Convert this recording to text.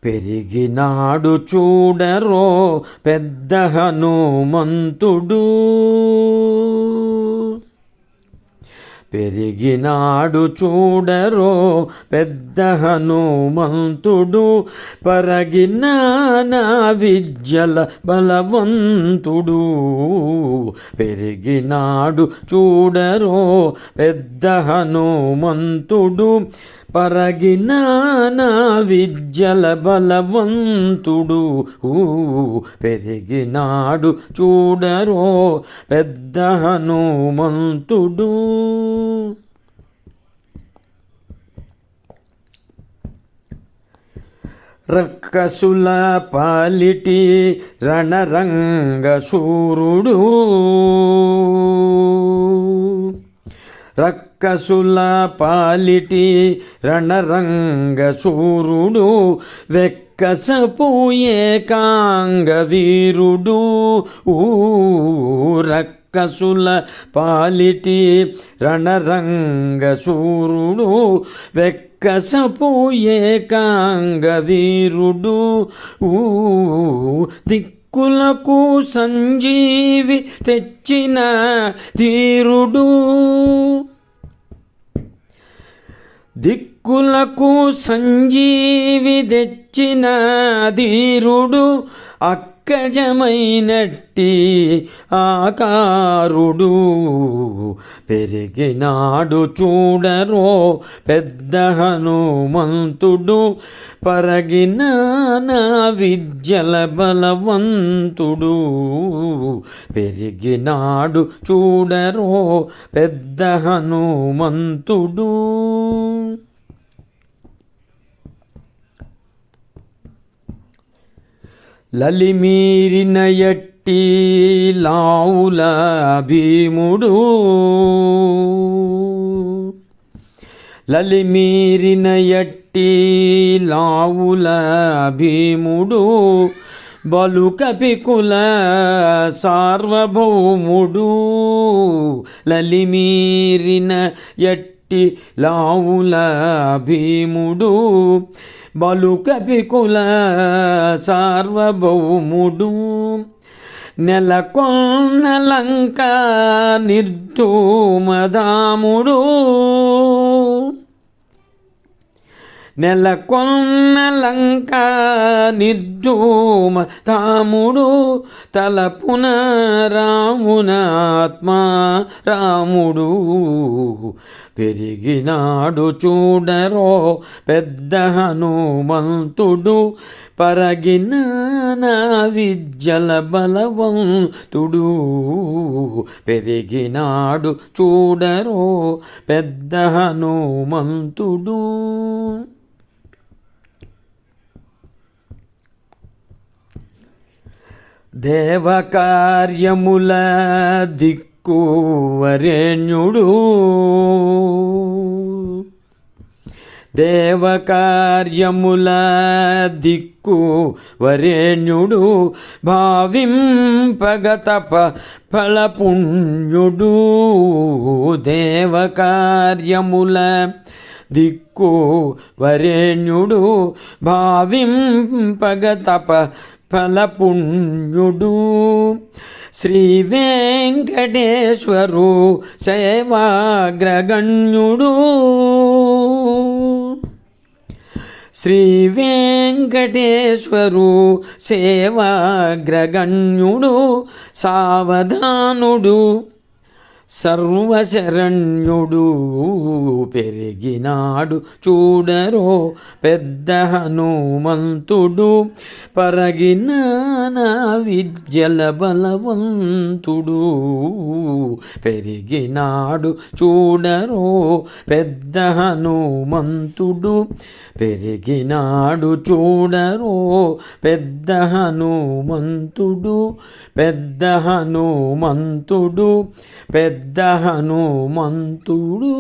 పెరిగినాడు చూడరో పెద్ద హనుమంతుడు, పెరిగినాడు చూడరో పెద్ద హనుమంతుడు, పరగినాన విద్యల బలవంతుడు. పెరిగినాడు చూడరో పెద్ద హనుమంతుడు, పరగినాన విద్యల బలవంతుడు. పెరిగినాడు చూడరో పెద్ద హనుమంతుడు. రక్కసుల పాలిటి రణరంగ శూరుడు, రక్కసుల పాలిటి రణరంగ శూరుడు, వెక్కసపు ఏకాంగ వీరుడు. రక్కసుల పాలిటి రణరంగ శూరుడు, వెక్కసపు ఏకాంగ వీరుడు. దిక్కులకు సంజీవి తెచ్చిన ధీరుడు, దిక్కులకు సంజీవి తెచ్చిన ధీరుడు, అక్కజమైనట్టి ఆకారుడు. పెరిగినాడు చూడరో పెద్ద హనుమంతుడు, పరగినాన విద్యల బలవంతుడు. పెరిగినాడు చూడరో పెద్ద హనుమంతుడు. లలిమీరిన ఎట్టి లావుల భీముడు, లలిమీరిన ఎట్టి లావుల భీముడు, బలుకపికుల సార్వభౌముడు. లలిమీరిన ఎట్టి లావుల భీముడు, బలుకపికుల సార్వభౌముడు. నెలకొన్న లంక నిర్ధూమధాముడు, నెలకొన్న లంక నిర్ధూమధాముడు, తలపున రామునాత్మా రాముడు. పెరిగినాడు చూడరో పెద్ద హనుమంతుడు, పరగినాన విద్యల బలవంతుడు. పెరిగినాడు చూడరో పెద్ద హనుమంతుడు. దేవకార్యముల దిక్కు వరేణ్యుడు, దేవకార్యముల దిక్కు వరేణ్యుడు, భావింపగ తప ఫలపుణ్యుడు. దేవకార్యముల దిక్కు వరేణ్యుడు, భావింపగ తప ఫలపుణ్యుడు. శ్రీ వెంకటేశ్వరు సేవాగ్రగణ్యుడు, శ్రీ వెంకటేశ్వరు సేవాగ్రగణ్యుడు, సావధానుడు సర్వశరణ్యుడు. పెరిగినాడు చూడరో పెద్ద హనుమంతుడు, పరగినాన విద్యల బలవంతుడు. పెరిగినాడు చూడరో పెద్ద హనుమంతుడు, పెరిగినాడు చూడరో పెద్ద హనుమంతుడు. పెద్ద హనుమంతుడు, పెద్ద హనుమంతుడు.